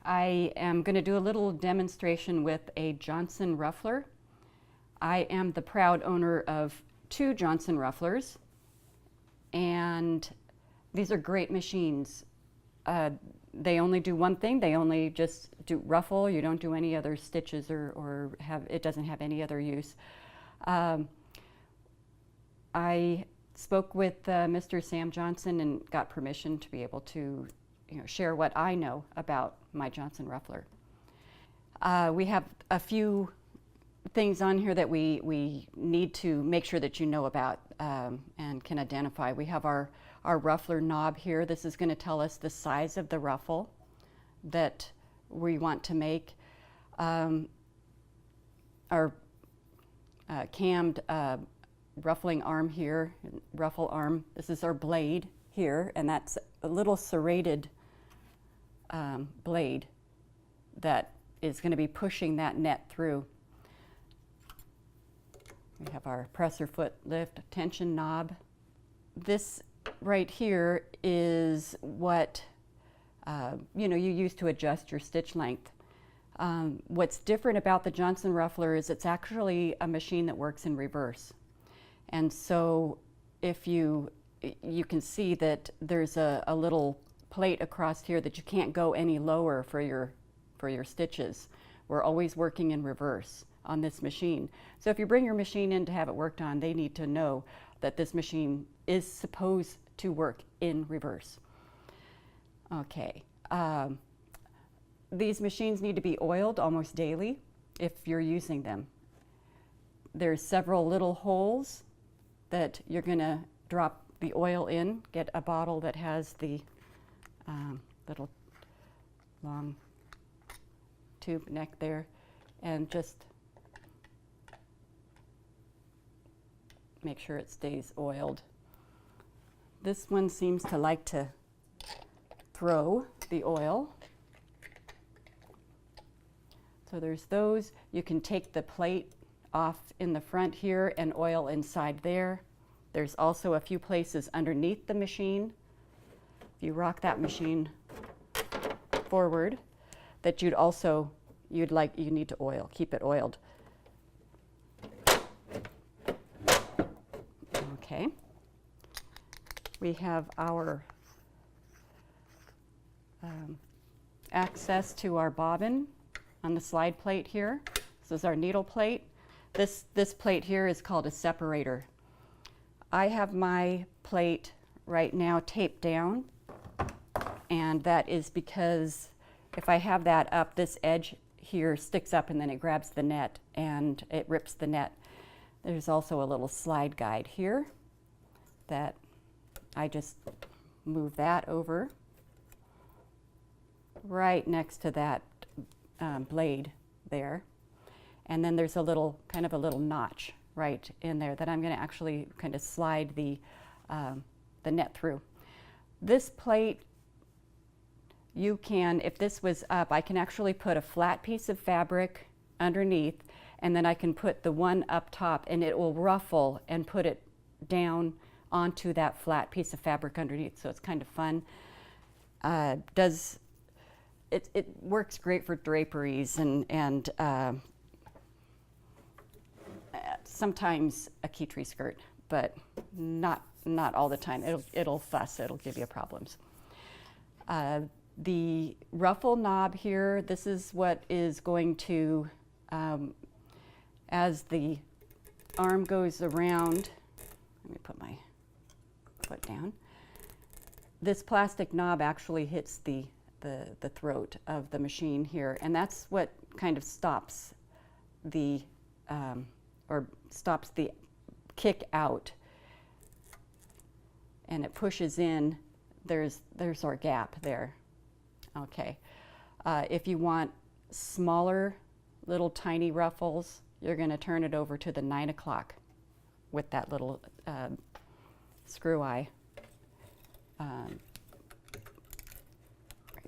I am going to do a little demonstration with a Johnson Ruffler. I am the proud owner of 2 Johnson Rufflers, and these are great machines. They only do one thing. They only just do ruffle. You don't do any other stitches or it doesn't have any other use. I spoke with Mr. Sam Johnson and got permission to be able to share what I know about my Johnson Ruffler. We have a few things on here that we need to make sure that you know about and can identify. We have our ruffler knob here. This is going to tell us the size of the ruffle that we want to make. Our cammed ruffling arm here, ruffle arm. This is our blade here, and that's a little serrated blade that is going to be pushing that net through. We have our presser foot lift tension knob. This right here is what you use to adjust your stitch length. What's different about the Johnson Ruffler is it's actually a machine that works in reverse. And so if you can see that there's a little plate across here that you can't go any lower for your stitches. We're always working in reverse on this machine. So if you bring your machine in to have it worked on, they need to know that this machine is supposed to work in reverse. Okay. These machines need to be oiled almost daily if you're using them. There's several little holes that you're going to drop the oil in. Get a bottle that has the little long tube neck there, and just make sure it stays oiled. This one seems to like to throw the oil. So there's those. You can take the plate off in the front here and oil inside there. There's also a few places underneath the machine. If you rock that machine forward, that you need to oil, keep it oiled. Okay. We have our access to our bobbin on the slide plate here. This is our needle plate. This plate here is called a separator. I have my plate right now taped down, and that is because if I have that up, this edge here sticks up and then it grabs the net and it rips the net. There's also a little slide guide here that I just move that over right next to that blade there. And then there's a little notch right in there that I'm going to actually kind of slide the net through. This plate, you can, if this was up, I can actually put a flat piece of fabric underneath, and then I can put the one up top, and it will ruffle and put it down onto that flat piece of fabric underneath. So it's kind of fun. It works great for draperies and sometimes a key tree skirt, but not all the time. It'll fuss. It'll give you problems. The ruffle knob here, this is what is going to, as the arm goes around, let me put my foot down. This plastic knob actually hits the throat of the machine here, and that's what kind of stops the kick out, and it pushes in. There's our gap there. Okay. If you want smaller, little tiny ruffles, you're going to turn it over to the 9 o'clock with that little screw eye right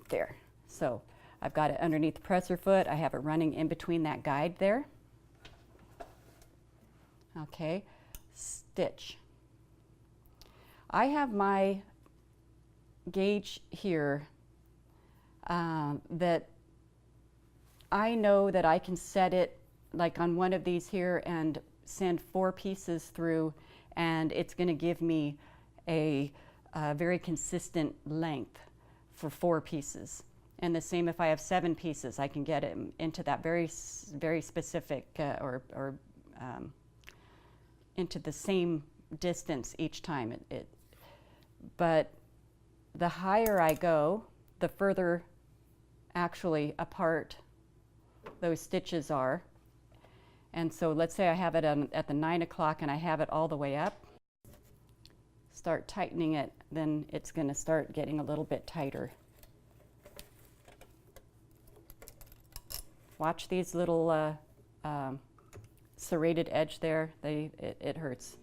there. So I've got it underneath the presser foot. I have it running in between that guide there. Okay, stitch. I have my gauge here that I know that I can set it like on one of these here and send 4 pieces through, and it's going to give me a very consistent length for 4 pieces. And the same if I have 7 pieces, I can get it into that very specific into the same distance each time. But the higher I go, the further actually apart those stitches are. And so let's say I have it at the 9 o'clock and I have it all the way up. Start tightening it, then it's going to start getting a little bit tighter. Watch these little serrated edge there. It hurts.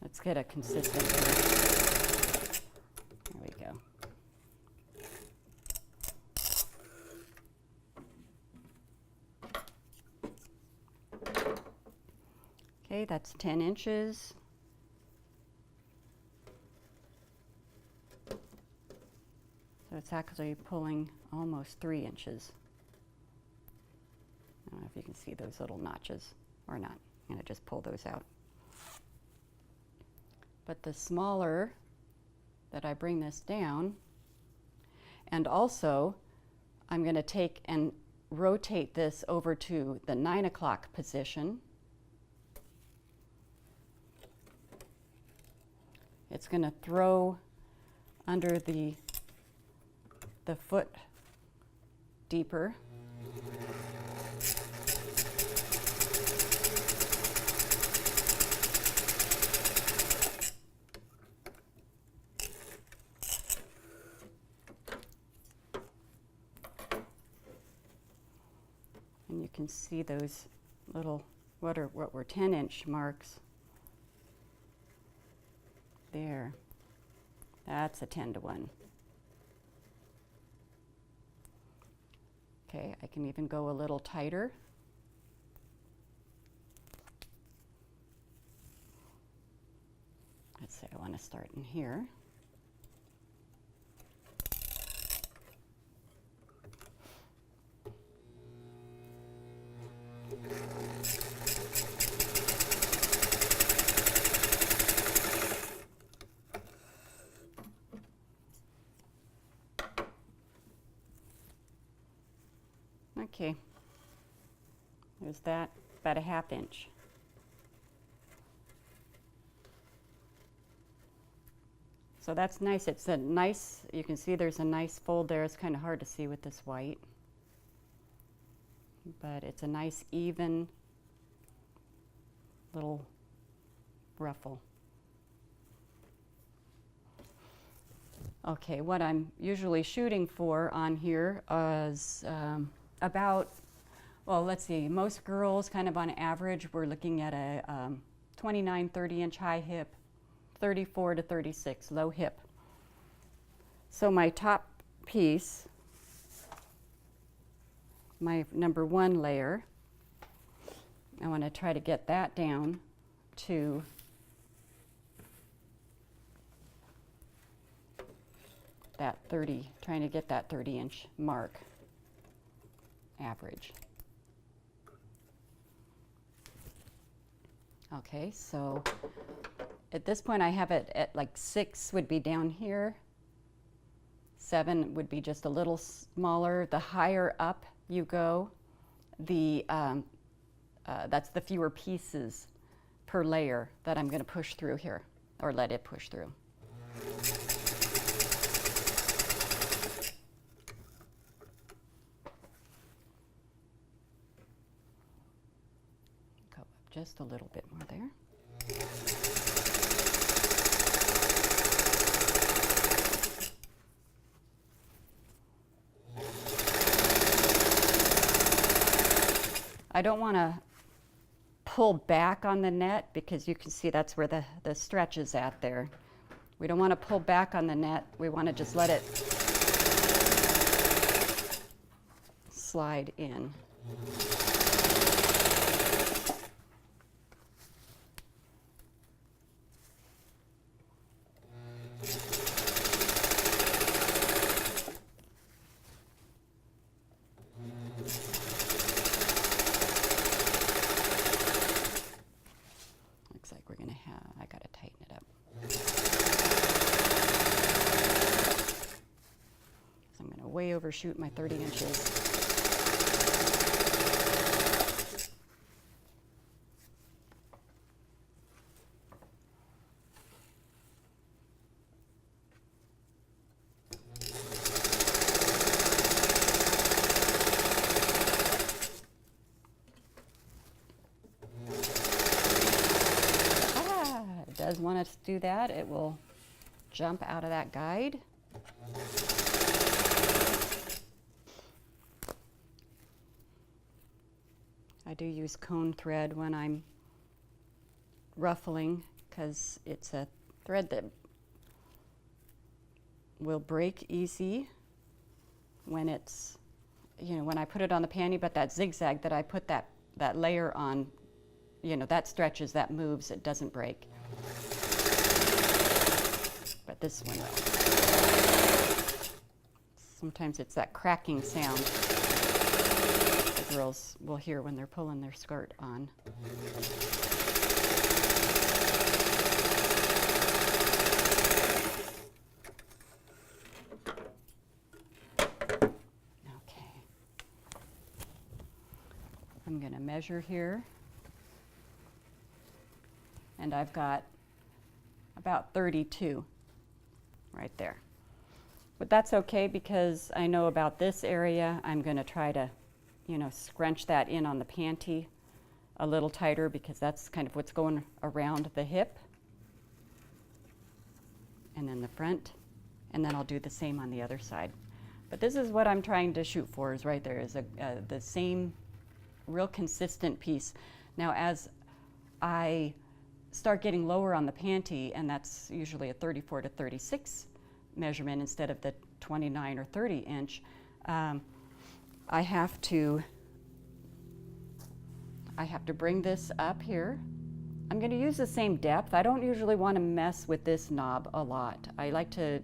Let's get a consistent. There we go. Okay, that's 10 inches. So it's actually pulling almost 3 inches. I don't know if you can see those little notches or not. I'm going to just pull those out. But the smaller that I bring this down, and also I'm going to take and rotate this over to the 9 o'clock position. It's going to throw under the foot deeper. And you can see those little, what were 10-inch marks there. That's a 10-to-1. Okay, I can even go a little tighter. Let's say I want to start in here. Okay, there's that, about a 1/2 inch. So that's nice. It's a nice, you can see there's a nice fold there. It's kind of hard to see with this white, but it's a nice even little ruffle. Okay, what I'm usually shooting for on here is about, well, let's see, most girls kind of on average, we're looking at a 29, 30-inch high hip, 34 to 36 low hip. So my top piece, my number 1 layer, I want to try to get that down to that 30, trying to get that 30-inch mark average. Okay, so at this point I have it at like 6 would be down here, 7 would be just a little smaller. The higher up you go, the that's the fewer pieces per layer that I'm going to push through here, or let it push through. Just a little bit more there. I don't want to pull back on the net because you can see that's where the stretch is at there. We don't want to pull back on the net. We want to just let it slide in. way overshoot my 30 inches. It does want us to do that. It will jump out of that guide. I do use cone thread when I'm ruffling because it's a thread that will break easy when it's, you know, when I put it on the panty, but that zigzag that I put that layer on, you know, that stretches, that moves, it doesn't break. But this one will. Sometimes it's that cracking sound the girls will hear when they're pulling their skirt on. Okay. I'm going to measure here. And I've got about 32 right there. But that's okay because I know about this area. I'm going to try to, you know, scrunch that in on the panty a little tighter because that's kind of what's going around the hip. And then the front. And then I'll do the same on the other side. But this is what I'm trying to shoot for, is right there, is the same real consistent piece. Now as I start getting lower on the panty, and that's usually a 34 to 36 measurement instead of the 29 or 30 inch, I have to bring this up here. I'm going to use the same depth. I don't usually want to mess with this knob a lot. I like to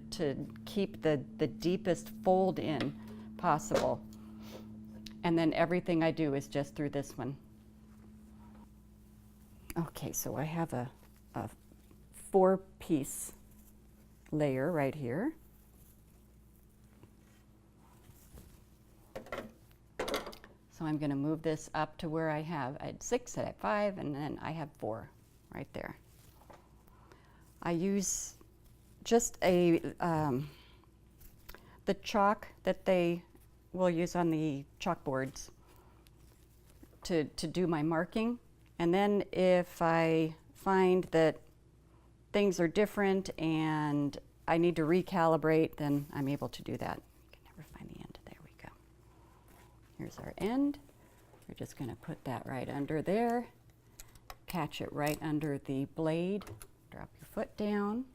keep the deepest fold in possible. And then everything I do is just through this one. Okay, so I have a 4-piece layer right here. So I'm going to move this up to where I had 6, I had 5, and then I have 4 right there. I use just the chalk that they will use on the chalkboards to do my marking. And then if I find that things are different and I need to recalibrate, then I'm able to do that. I can never find the end. There we go. Here's our end. We're just going to put that right under there. Catch it right under the blade. Drop your foot down.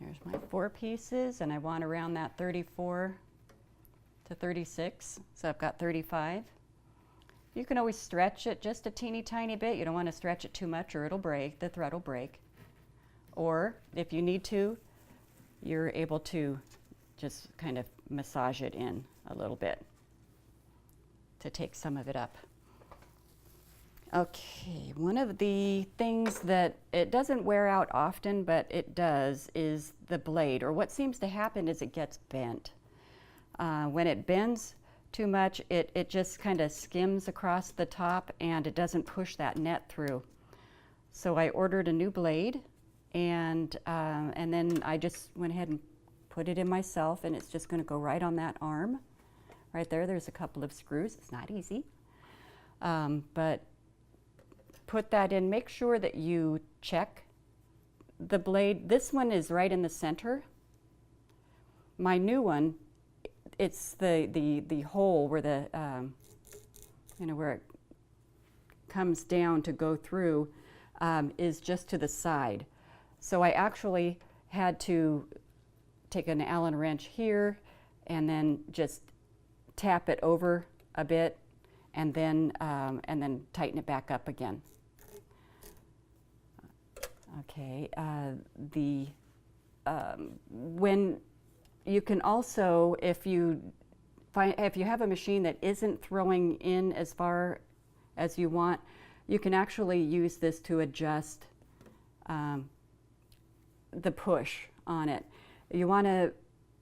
There's my 4 pieces, and I want around that 34 to 36, so I've got 35. You can always stretch it just a teeny tiny bit. You don't want to stretch it too much or it'll break, the thread will break. Or if you need to, you're able to just kind of massage it in a little bit to take some of it up. Okay, one of the things that it doesn't wear out often, but it does, is the blade, or what seems to happen is it gets bent. When it bends too much, it just kind of skims across the top and it doesn't push that net through. So I ordered a new blade, and then I just went ahead and put it in myself, and it's just going to go right on that arm. Right there, there's a couple of screws. It's not easy, but put that in. Make sure that you check the blade. This one is right in the center, My new one, it's the hole where the, you know, where it comes down to go through, is just to the side. So I actually had to take an Allen wrench here and then just tap it over a bit and then tighten it back up again. Okay, when you can also, if you have a machine that isn't throwing in as far as you want, you can actually use this to adjust the push on it. You want to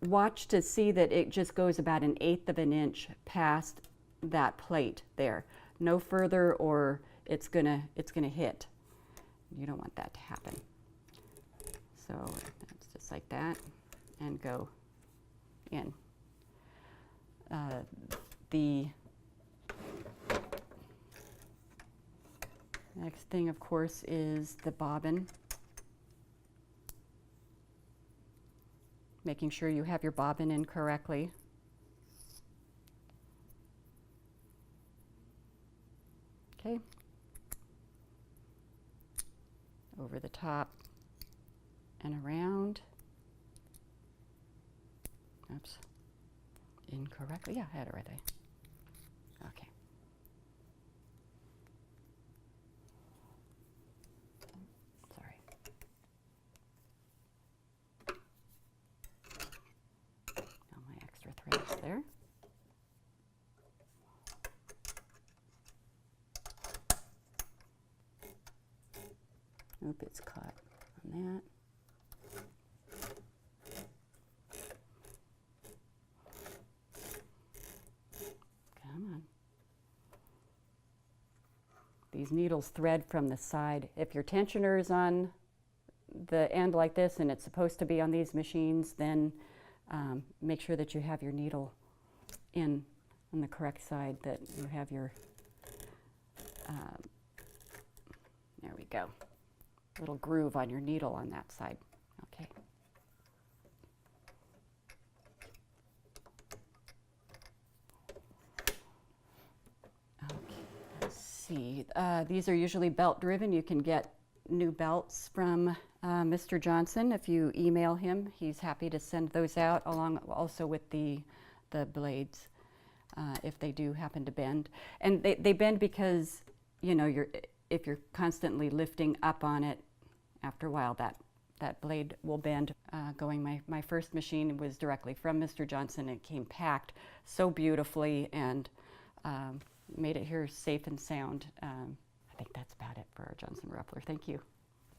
watch to see that it just goes about 1/8 of an inch past that plate there. No further, or it's gonna hit. You don't want that to happen. So it's just like that, and go in. The next thing, of course, is the bobbin. Making sure you have your bobbin in correctly. Okay. Over the top and around. Oops. Incorrectly. Yeah, I had it right there. Okay. Sorry. Now my extra threads there. Oop, it's caught on that. Come on. These needles thread from the side. If your tensioner is on the end like this and it's supposed to be on these machines, then make sure that you have your needle in on the correct side, that you have your, there we go, little groove on your needle on that side. Okay. Okay, let's see. These are usually belt driven. You can get new belts from Mr. Johnson. If you email him, he's happy to send those out, along also with the blades, if they do happen to bend. And they bend because, you know, if you're constantly lifting up on it, after a while that blade will bend. My first machine was directly from Mr. Johnson. It came packed so beautifully and made it here safe and sound. I think that's about it for our Johnson Ruffler. Thank you.